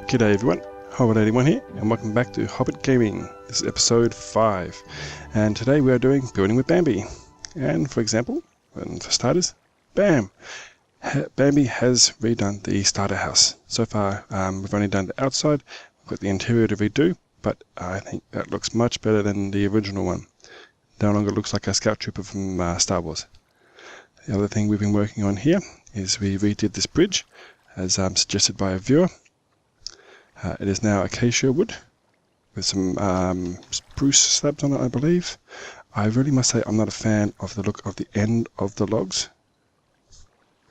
G'day everyone, Hobbit81 here, and welcome back to Hobbit Gaming. This is episode 5, and today we are doing Building with Bambi. And for example, and for starters, bam! Bambi has redone the starter house. So far, we've only done the outside, we've got the interior to redo, but I think that looks much better than the original one. No longer looks like a scout trooper from Star Wars. The other thing we've been working on here is we redid this bridge, as suggested by a viewer. It is now acacia wood with some spruce slabs on it, I believe. I really must say I'm not a fan of the look of the end of the logs.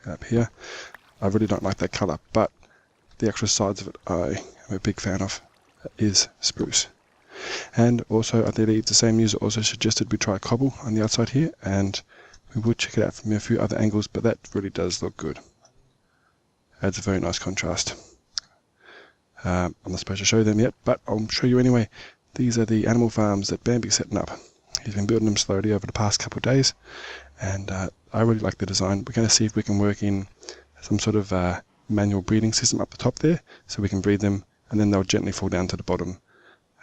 Up here, I really don't like that colour, but the actual sides of it I am a big fan of. That is spruce. And also, I believe the same user also suggested we try cobble on the outside here, and we will check it out from a few other angles, but that really does look good. Adds a very nice contrast. I'm not supposed to show them yet, but I'll show you anyway. These are the animal farms that Bambi's setting up. He's been building them slowly over the past couple of days, and I really like the design. We're going to see if we can work in some sort of manual breeding system up the top there, so we can breed them, and then they'll gently fall down to the bottom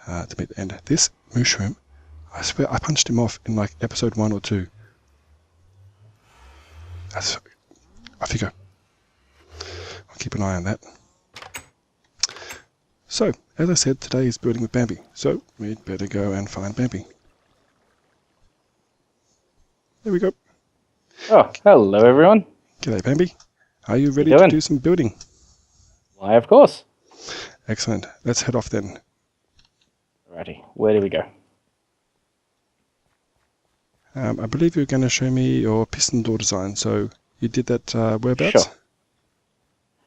to meet the end. This mushroom, I swear I punched him off in like episode 1 or 2. That's, off you go. I'll keep an eye on that. So, as I said, today is Building with Bambi, so we'd better go and find Bambi. There we go. Oh, hello everyone. G'day Bambi. Are you ready to do some building? Why, of course. Excellent. Let's head off then. Alrighty, where do we go? I believe you're going to show me your piston door design, so you did that whereabouts? Sure.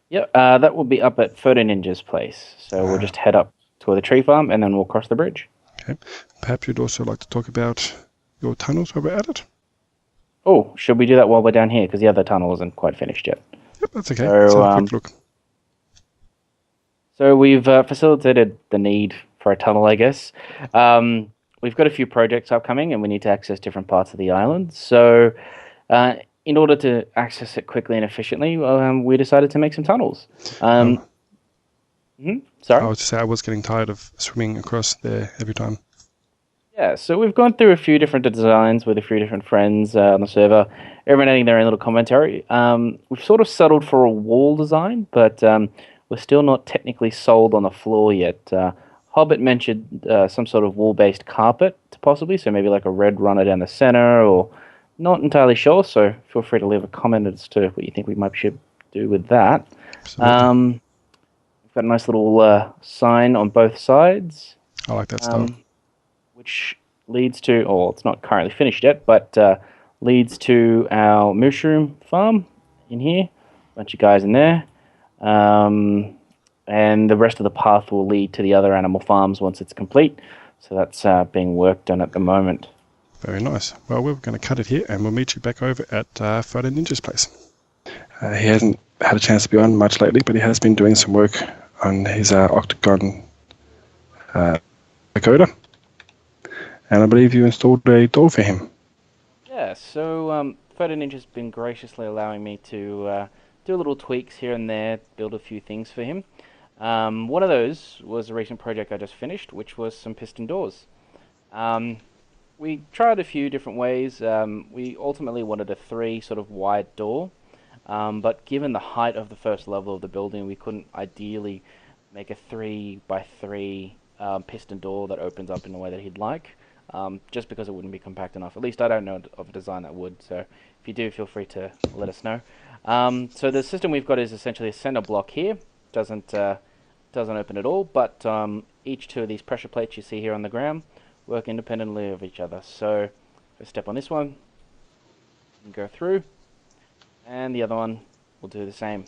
Yep, that will be up at 13 Ninja's place. So we'll just head up to the tree farm and then we'll cross the bridge. Okay. Perhaps you'd also like to talk about your tunnels while we're at it? Oh, should we do that while we're down here? Because the other tunnel isn't quite finished yet. Yep, that's okay. Let's have a quick look. So we've facilitated the need for a tunnel, I guess. We've got a few projects upcoming and we need to access different parts of the island. So in order to access it quickly and efficiently, we decided to make some tunnels. Sorry? I was to say I was getting tired of swimming across there every time. Yeah, so we've gone through a few different designs with a few different friends on the server, everyone adding their own little commentary. We've sort of settled for a wall design, but we're still not technically sold on the floor yet. Hobbit mentioned some sort of wall-based carpet, possibly, so maybe like a red runner down the center, or not entirely sure, so feel free to leave a comment as to what you think we might should do with that. We've got a nice little sign on both sides. I like that style. Which leads to, or it's not currently finished yet, but leads to our mushroom farm in here. A bunch of guys in there. And the rest of the path will lead to the other animal farms once it's complete. So that's being worked on at the moment. Very nice. Well, we're going to cut it here and we'll meet you back over at Friday Ninja's place. He hasn't had a chance to be on much lately, but he has been doing some work on his octagon pagoda. And I believe you installed a door for him. Yeah, so Photo Ninja's been graciously allowing me to do little tweaks here and there, build a few things for him. One of those was a recent project I just finished, which was some piston doors. We tried a few different ways. We ultimately wanted a 3 sort of wide door, but given the height of the first level of the building, we couldn't ideally make a 3 by 3 piston door that opens up in the way that he'd like, just because it wouldn't be compact enough. At least I don't know of a design that would, so if you do, feel free to let us know. So the system we've got is essentially a center block here. Doesn't open at all, but each 2 of these pressure plates you see here on the ground work independently of each other. So if I step on this one, and go through, and the other one will do the same.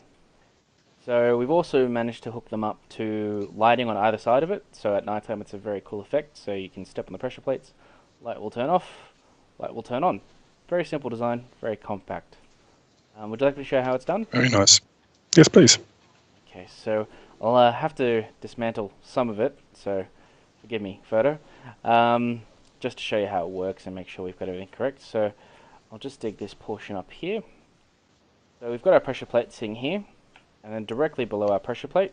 So we've also managed to hook them up to lighting on either side of it, so at night time it's a very cool effect. So you can step on the pressure plates, light will turn off, light will turn on. Very simple design, very compact. Would you like me to show how it's done? Very nice. Yes, please. Okay, so I'll have to dismantle some of it, so forgive me, photo. Just to show you how it works and make sure we've got everything correct. So I'll just dig this portion up here. So we've got our pressure plate sitting here, and then directly below our pressure plate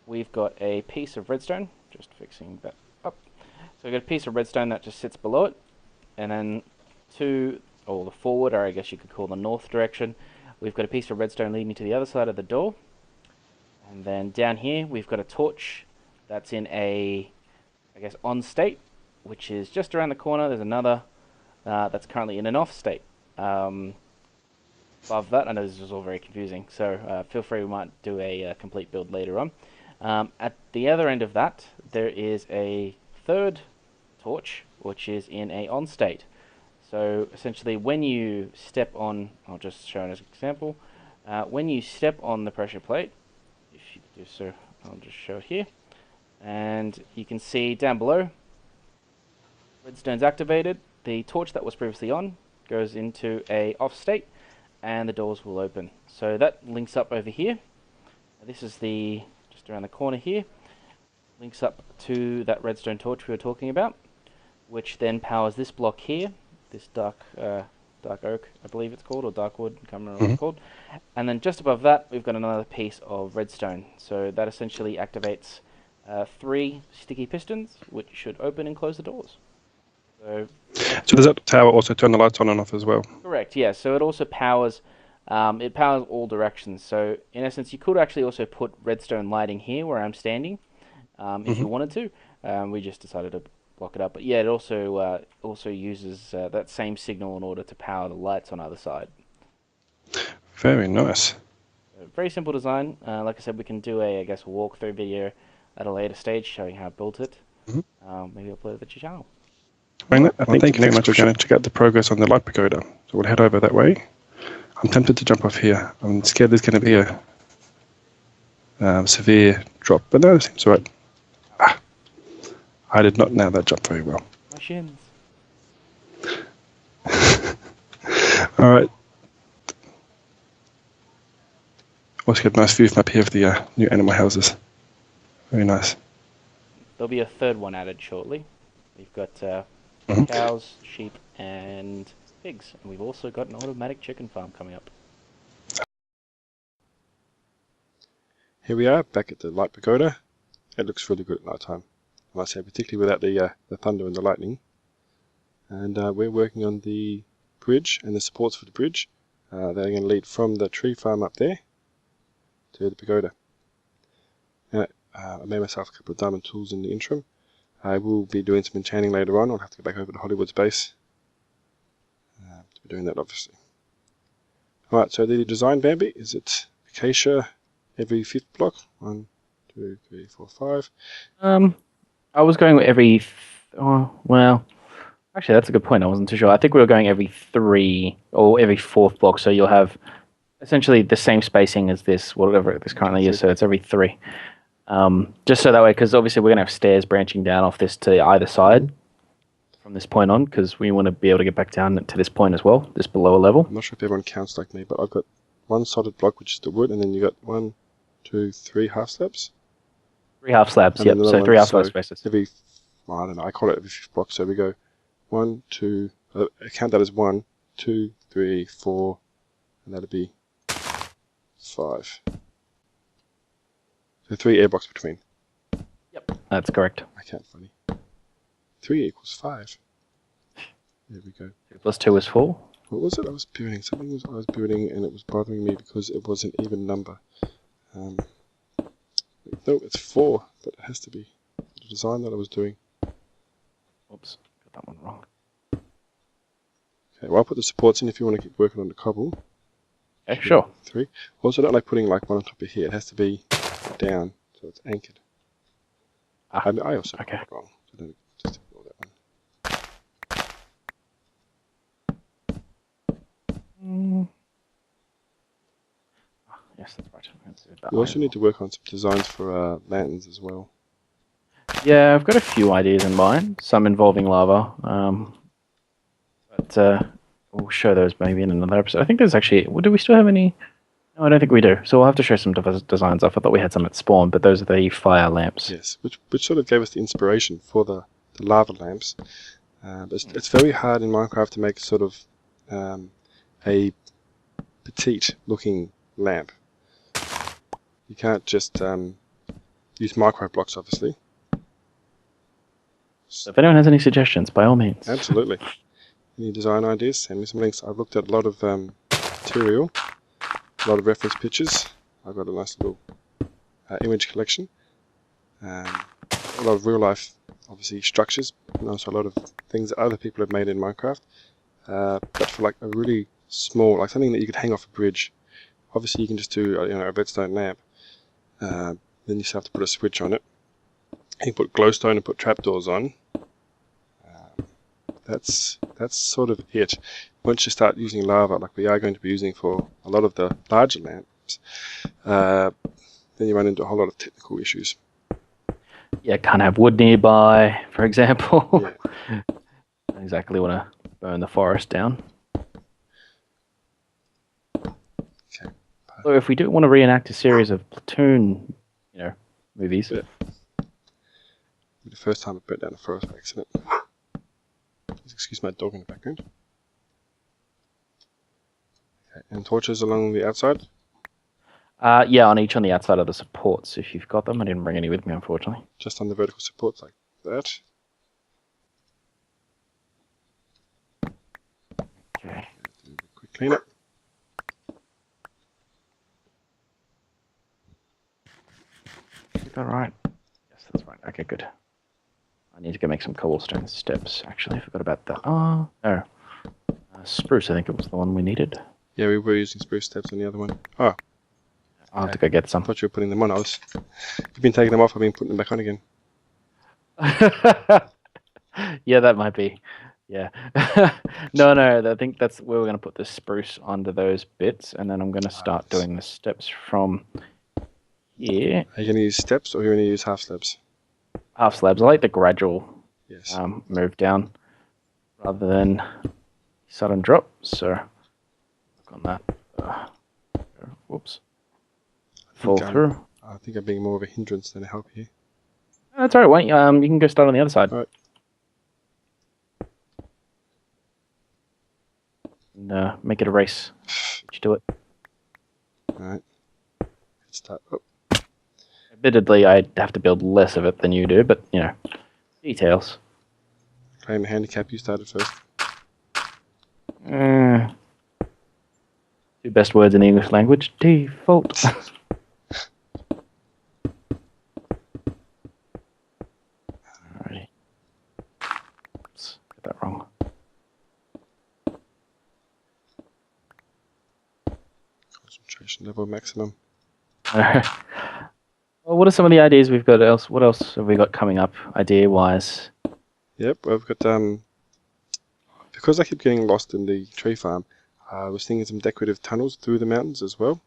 we've got a piece of redstone, just fixing that up. So we've got a piece of redstone that just sits below it, and then to, or the forward, or I guess you could call the north direction, we've got a piece of redstone leading to the other side of the door. And then down here, we've got a torch that's in a, I guess, on state, which is just around the corner. There's another that's currently in an off state. Above that, I know this is all very confusing, so feel free, we might do a complete build later on. At the other end of that, there is a third torch, which is in a on state. So essentially, when you step on, I'll just show it as an example, when you step on the pressure plate, if you do so, I'll just show it here, and you can see down below, redstone's activated, the torch that was previously on goes into a off state, and the doors will open. So that links up over here. This is the, just around the corner here, links up to that redstone torch we were talking about, which then powers this block here, this dark oak, I believe it's called, or dark wood, I can't remember what it's called. And then just above that, we've got another piece of redstone. So that essentially activates 3 sticky pistons, which should open and close the doors. So does that tower also turn the lights on and off as well? Correct, yeah. So it also powers, it powers all directions. So in essence, you could actually also put redstone lighting here where I'm standing, if you wanted to. We just decided to block it up. But yeah, it also uses that same signal in order to power the lights on either side. Very nice. Very simple design. Like I said, we can do I guess, a walkthrough video at a later stage showing how I built it. Maybe upload it to your channel. I think next we're going to check out the progress on the light pagoda. So we'll head over that way. I'm tempted to jump off here. I'm scared there's going to be a severe drop, but no, it seems alright. I did not nail that jump very well. My shins. Alright. Also get a nice view from up here of the new animal houses. Very nice. There'll be a third one added shortly. We've got cows, sheep, and pigs. And we've also got an automatic chicken farm coming up. Here we are, back at the light pagoda. It looks really good at night time, I must say, particularly without the thunder and the lightning. And we're working on the bridge and the supports for the bridge. They're going to lead from the tree farm up there to the pagoda. Now, I made myself a couple of diamond tools in the interim. I will be doing some enchanting later on. I'll have to go back over to Hollywood's base to be doing that, obviously. Alright, so the design, Bambi, is it acacia every 5th block? 1, 2, 3, 4, 5. I was going every... well... Actually, that's a good point. I wasn't too sure. I think we were going every 3 or every 4th block, so you'll have essentially the same spacing as this, whatever this currently is, so it's every 3. Just so that way, because obviously we're going to have stairs branching down off this to either side from this point on, because we want to be able to get back down to this point as well, this below level. I'm not sure if everyone counts like me, but I've got 1 solid block, which is the wood, and then you got 1, 2, 3 half slabs. 3 half slabs, yep, so 3 half slab spaces. Every, well, I don't know, I call it every 5th block, so we go 1, 2, I count that as 1, 2, 3, 4, and that'll be 5. So 3 air blocks between. Yep, that's correct. I count funny. 3 equals 5. There we go. 2 plus 2 is 4. What was it I was building? Something was I was building and it was bothering me because it was an even number. No, it's 4, but it has to be the design that I was doing. Oops, got that one wrong. Okay, well I'll put the supports in if you want to keep working on the cobble. Yeah, sure. 3. Also, I don't like putting like one on top of here. It has to be down, so it's anchored. I also got it wrong. So don't just ignore that one. Yes, that's right. You also need to work on some designs for lanterns as well. Yeah, I've got a few ideas in mind, some involving lava, but we'll show those maybe in another episode. I think there's actually... do we still have any... No, I don't think we do. So we'll have to show some designs off. I thought we had some at spawn, but those are the fire lamps. Yes, which sort of gave us the inspiration for the lava lamps. It's very hard in Minecraft to make sort of a petite looking lamp. You can't just use micro blocks, obviously. So if anyone has any suggestions, by all means. Absolutely. Any design ideas? Send me some links. I've looked at a lot of material, a lot of reference pictures. I've got a nice little image collection. A lot of real life, obviously, structures, and also a lot of things that other people have made in Minecraft. But for like a really small, like something that you could hang off a bridge. Obviously, you can just do a redstone lamp. Then you just have to put a switch on it. You put glowstone and put trapdoors on. That's sort of it. Once you start using lava, like we are going to be using for a lot of the larger lamps, then you run into a whole lot of technical issues. Yeah, can't have wood nearby, for example. Yeah. Don't exactly want to burn the forest down. Okay. So if we do want to reenact a series of platoon, movies. Yeah. The first time I burnt down the forest by accident. Excuse my dog in the background. Okay. And torches along the outside? Yeah, on the outside of the supports, if you've got them. I didn't bring any with me, unfortunately. Just on the vertical supports like that. Okay. Do a quick cleanup. Is that right? Yes, that's right. Okay, good. I need to go make some cobblestone steps, actually. I forgot about that. Oh, no. Spruce, I think it was the one we needed. Yeah, we were using spruce steps on the other one. Oh. I'll have to go get some. I thought you were putting them on. You've been taking them off, I've been putting them back on again. Yeah, that might be. Yeah. No, I think that's where we're going to put the spruce onto those bits, and then I'm going to start doing the steps from here. Are you going to use steps or are you going to use half slabs? Half slabs. I like the gradual Yes. move down rather than sudden drop. So look on that. Whoops. Fall through. I think I'm being more of a hindrance than a help here. That's all right. You can go start on the other side. All right. And make it a race. Did you do it? All right. Let's start. Oh. Admittedly, I'd have to build less of it than you do, but details. Claim the handicap. You started first. Two best words in the English language: default. Alrighty. Oops, get that wrong. Concentration level maximum. Well, what are some of the ideas we've got else? What else have we got coming up, idea-wise? Yep, we've got because I keep getting lost in the tree farm, I was thinking some decorative tunnels through the mountains as well.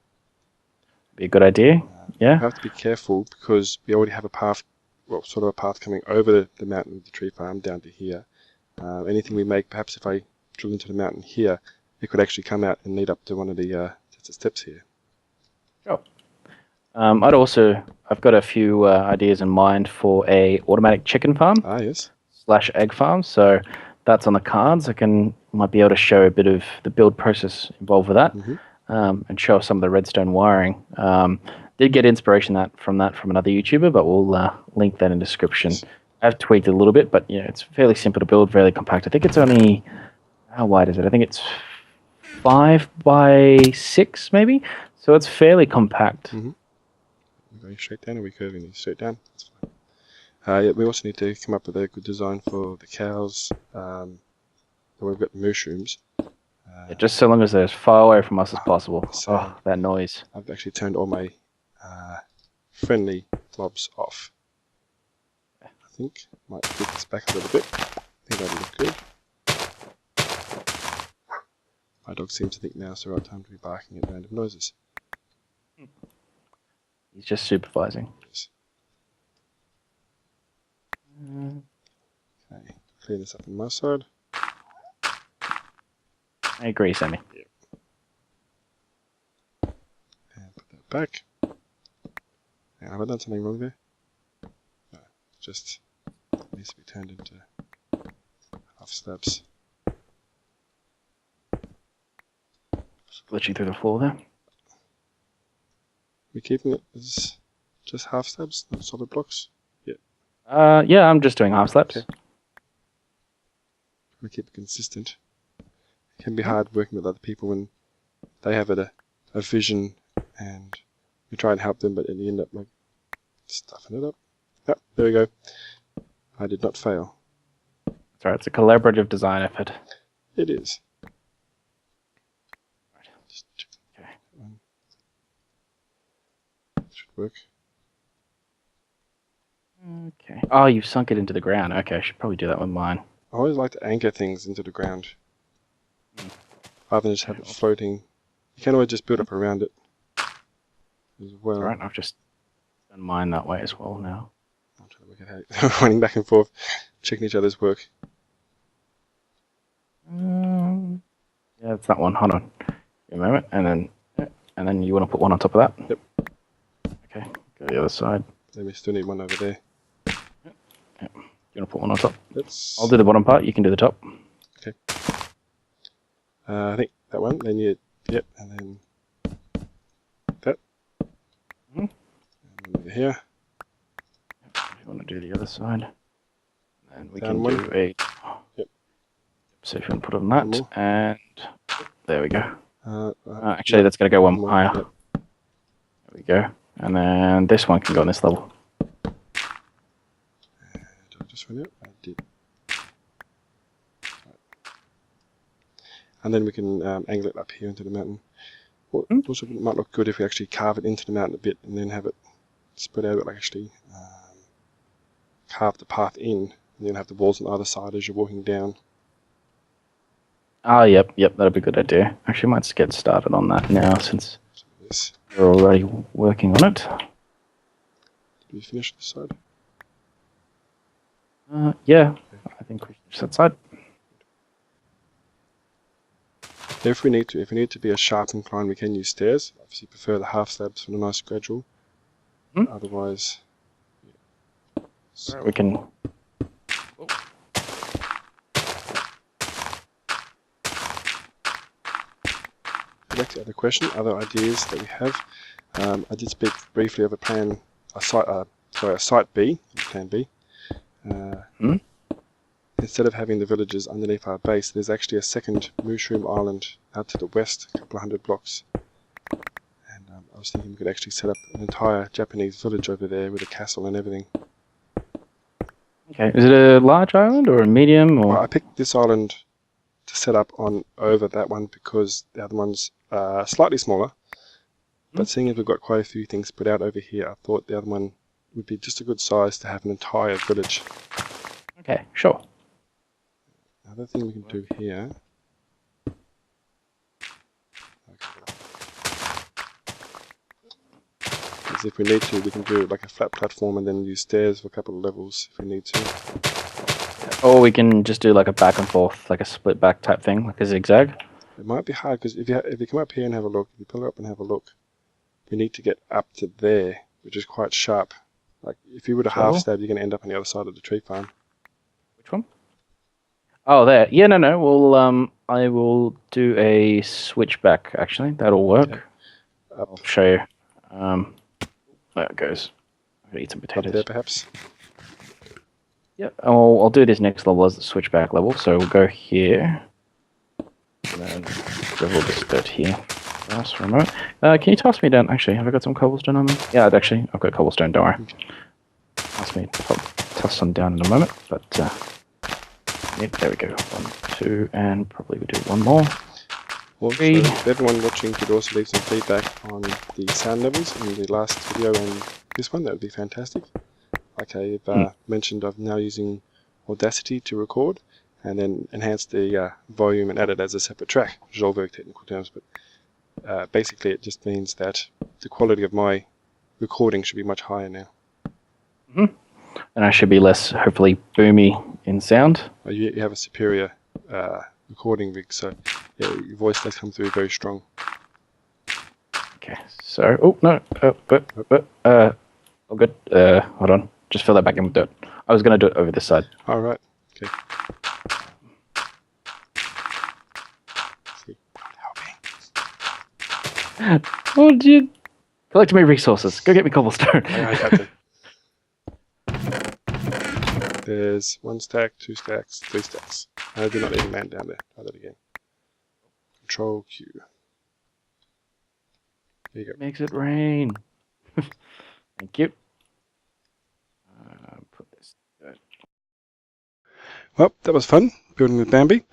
Be a good idea. Yeah. You have to be careful because we already have a path, well, sort of a path coming over the mountain of the tree farm down to here. Anything we make, perhaps if I drill into the mountain here, it could actually come out and lead up to one of the steps here. Sure. I've got a few ideas in mind for a automatic chicken farm. Ah, yes. / egg farm. So that's on the cards. Might be able to show a bit of the build process involved with that, and show some of the redstone wiring. Did get inspiration from another YouTuber, but we'll link that in description. I've tweaked it a little bit, but it's fairly simple to build, fairly compact. I think it's only, how wide is it? I think it's 5 by 6 maybe. So it's fairly compact. Are we going straight down or are we curving these straight down? That's fine. Yeah, we also need to come up with a good design for the cows. We've got the mushrooms. Just so long as they're as far away from us as possible. So that noise. I've actually turned all my friendly mobs off. I think might flip this back a little bit. I think that'll look good. My dog seems to think now's the right time to be barking at random noises. He's just supervising. Yes. Okay, clean this up on my side. I agree, Sammy. And put that back. And have I done something wrong there? No, just needs to be turned into half slabs. Glitching through the floor there. We're keeping it as Just half slabs, not solid blocks? Yeah. Yeah, I'm just doing half slabs. Okay. We keep it consistent. It can be hard working with other people when they have a vision and you try and help them, but then you end up like stuffing it up. Yep, there we go. I did not fail. That's right, it's a collaborative design effort. It is. Just check Okay. Should work. Okay. Oh, you've sunk it into the ground. Okay, I should probably do that with mine. I always like to anchor things into the ground rather than just have it floating. You can always just build up around it as well. Alright, I've just done mine that way as well now. I'm trying to work it out. Running back and forth, checking each other's work. Yeah, it's that one. Hold on. Give me a moment, and then you want to put one on top of that. Yep. Okay. Go the other side. Then we still need one over there. Yep. You want to put one on top? Let's. I'll do the bottom part. You can do the top. Okay. I think that one. Then you. Yep. And then that. And over here. If you want to do the other side, and we Down can one. do a. Yep. So if you want to put on that, and there we go. Actually, that's going to go one more. higher. Yep. There we go. And then this one can go on this level. Did I just run out? I did. Right. And then we can angle it up here into the mountain. Also, it might look good if we actually carve it into the mountain a bit and then have it spread out, like actually carve the path in, and then have the walls on either side as you're walking down. Ah, yep, that'd be a good idea. Actually, might get started on that now since Yes. we're already working on it. Did we finish this side? Yeah, I think we should that side. If we need to be a sharp incline, we can use stairs. Obviously, prefer the half slabs for the nice gradual. Otherwise, yeah. So, We can. back to the other question, other ideas that we have. I did speak briefly of a site B, plan B. Instead of having the villages underneath our base, there's actually a second mushroom island out to the west, a couple of 100 blocks. And I was thinking we could actually set up an entire Japanese village over there with a castle and everything. Okay, is it a large island or a medium? Or Well, I picked this island to set up on over that one because the other one's slightly smaller. But seeing as we've got quite a few things spread out over here, I thought the other one would be just a good size to have an entire village. Okay, sure. Another thing we can do here. Is if we need to, we can do like a flat platform and then use stairs for a couple of levels if we need to. Or we can just do like a back and forth, like a split back type thing, like a zigzag. It might be hard because if you come up here and have a look, if you pull it up and have a look, we need to get up to there, which is quite sharp. Like if you were to half stab, you're going to end up on the other side of the tree farm. Which one? Oh, there. Yeah, no. Well, I will do a switchback. Actually, that'll work. Okay. I'll show you. There it goes. I'm gonna eat some potatoes. Up there, perhaps. Yep. I'll do this next level as the switchback level. So we'll go here, and then level this dirt here. For a moment. Can you toss me down? Actually, have I got some cobblestone on me? Yeah, I've got cobblestone. Don't worry. Toss me toss some down in a moment. But yep, there we go. 1, 2, and probably we do one more. Also, if everyone watching could also leave some feedback on the sound levels in the last video and this one, that would be fantastic. Like I've mentioned, I'm now using Audacity to record and then enhance the volume and add it as a separate track, which is all very technical terms, but basically it just means that the quality of my recording should be much higher now. And I should be less, hopefully, boomy in sound. You have a superior recording rig, so yeah, your voice does come through very strong. Okay, so, oh, no, all good. Hold on, just fill that back in with dirt. I was going to do it over this side. All right, okay. Oh, dude. Collect my resources. Go get me cobblestone. I got them. There's 1 stack, 2 stacks, 3 stacks. I did not leave a man down there. Try that again. Control Q. There you go. Makes it rain. Thank you. Put this. Well, that was fun, building with Bambi.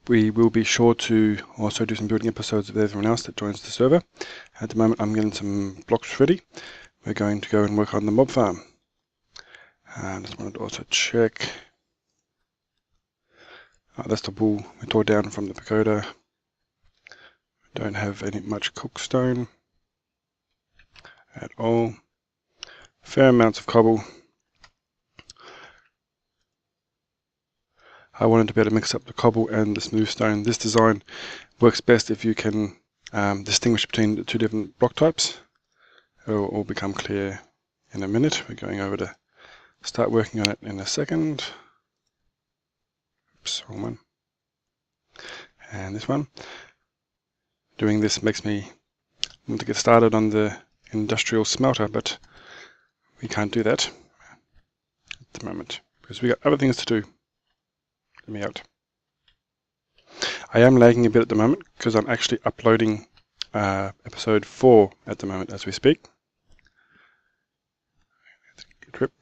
We will be sure to also do some building episodes with everyone else that joins the server. At the moment, I'm getting some blocks ready. We're going to go and work on the mob farm. I just wanted to also check. That's the wool we tore down from the pagoda. We don't have much cookstone at all. Fair amounts of cobble. I wanted to be able to mix up the cobble and the smooth stone. This design works best if you can distinguish between the 2 different block types. It will all become clear in a minute. We're going over to start working on it in a second. Oops, wrong one. And this one. Doing this makes me want to get started on the industrial smelter, but we can't do that at the moment because we got other things to do. Let me out. I am lagging a bit at the moment because I'm actually uploading episode 4 at the moment as we speak. Good trip.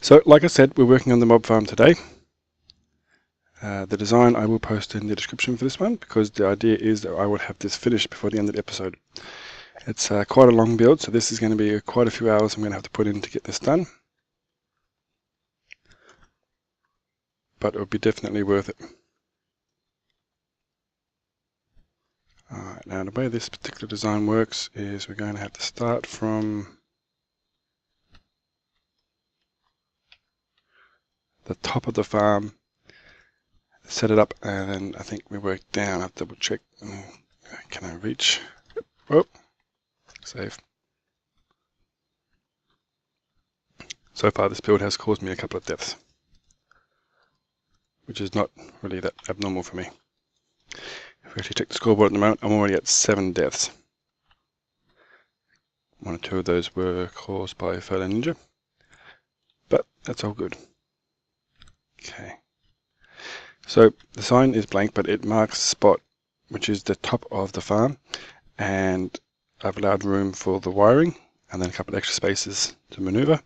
So, like I said, we're working on the mob farm today. The design I will post in the description for this one because the idea is that I will have this finished before the end of the episode. It's quite a long build, so this is going to be quite a few hours I'm going to have to put in to get this done. But it will be definitely worth it. Alright, now the way this particular design works is we're going to have to start from the top of the farm, set it up, and then I think we work down. I'll double check. Can I reach? Oh, save. So far this build has caused me a couple of deaths, which is not really that abnormal for me. If we actually check the scoreboard at the moment, I'm already at 7 deaths. 1 or 2 of those were caused by fellow ninja, but that's all good. Okay. So the sign is blank, but it marks the spot, which is the top of the farm, and I've allowed room for the wiring, and then a couple of extra spaces to maneuver,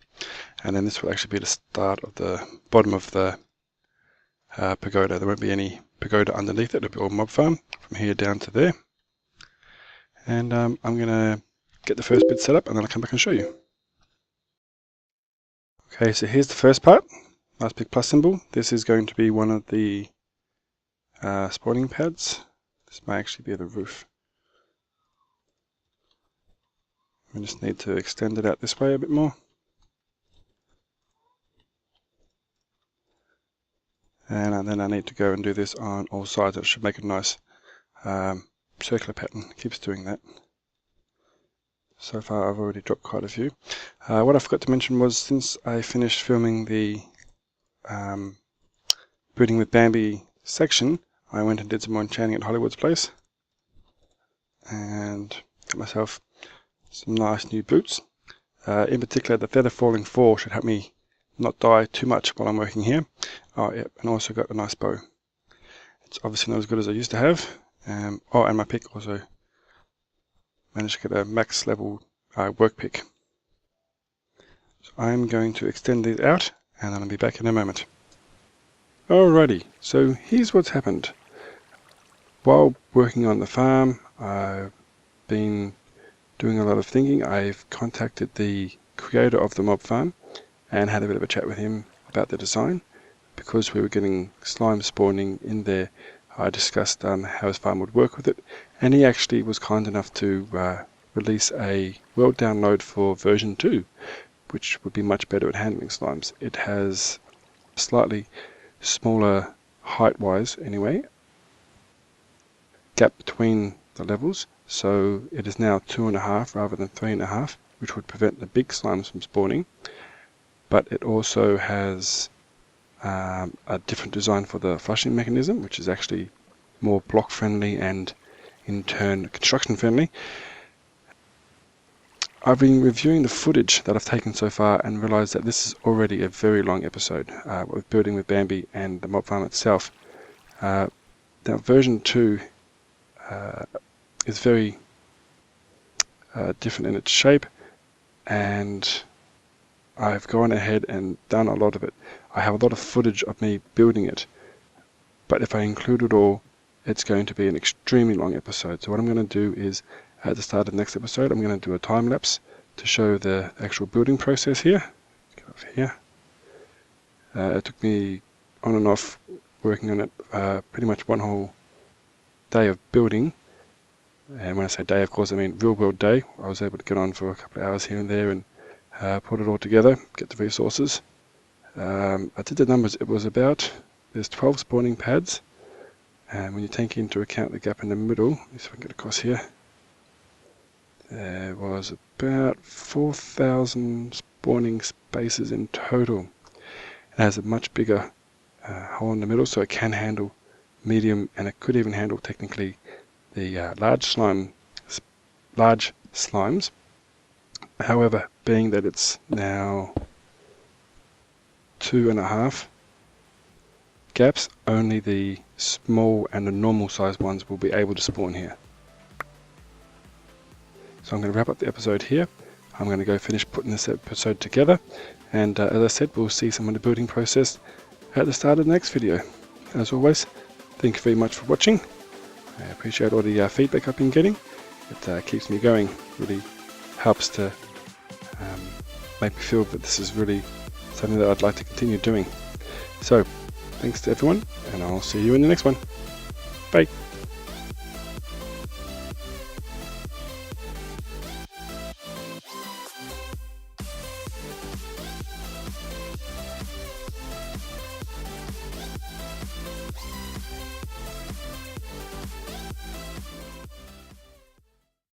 and then this will actually be the start of the bottom of the pagoda. There won't be any pagoda underneath it. It'll be all mob farm from here down to there. And I'm going to get the first bit set up and then I'll come back and show you. Okay, so here's the first part. Nice big plus symbol. This is going to be one of the spawning pads. This may actually be the roof. We just need to extend it out this way a bit more. And then I need to go and do this on all sides. It should make a nice circular pattern. It keeps doing that. So far I've already dropped quite a few. What I forgot to mention was since I finished filming the Building with Bambi section, I went and did some more enchanting at Hollywood's place. And got myself some nice new boots. In particular, the Feather Falling 4 should help me not die too much while I'm working here. Oh, yeah, and also got a nice bow. It's obviously not as good as I used to have. Oh, and my pick also managed to get a max level work pick. So I'm going to extend these out, and then I'll be back in a moment. Alrighty, so here's what's happened. While working on the farm, I've been doing a lot of thinking. I've contacted the creator of the mob farm and had a bit of a chat with him about the design. Because we were getting slime spawning in there, I discussed how his farm would work with it, and he actually was kind enough to release a world download for version 2, which would be much better at handling slimes. It has slightly smaller height-wise anyway, gap between the levels, so it is now 2.5 rather than 3.5, which would prevent the big slimes from spawning. But it also has a different design for the flushing mechanism, which is actually more block friendly and in turn construction friendly. I've been reviewing the footage that I've taken so far and realized that this is already a very long episode with building with Bambi and the mob farm itself. Now version 2 is very different in its shape, and I've gone ahead and done a lot of it. I have a lot of footage of me building it, but if I include it all, it's going to be an extremely long episode. So what I'm going to do is, at the start of the next episode, I'm going to do a time lapse to show the actual building process here. Let's get over here. It took me on and off working on it pretty much one whole day of building. And when I say day, of course, I mean real world day. I was able to get on for a couple of hours here and there and put it all together, get the resources. I did the numbers. It was about, there's 12 spawning pads. And when you take into account the gap in the middle, if I can get across here, there was about 4,000 spawning spaces in total. It has a much bigger hole in the middle, so it can handle medium, and it could even handle technically the large slimes. However, being that it's now 2.5 gaps, only the small and the normal sized ones will be able to spawn here. So I'm going to wrap up the episode here. I'm going to go finish putting this episode together, and as I said, we'll see some of the building process at the start of the next video. As always, thank you very much for watching. I appreciate all the feedback I've been getting. It keeps me going, really helps to make me feel that this is really something that I'd like to continue doing. So thanks to everyone, and I'll see you in the next one. Bye.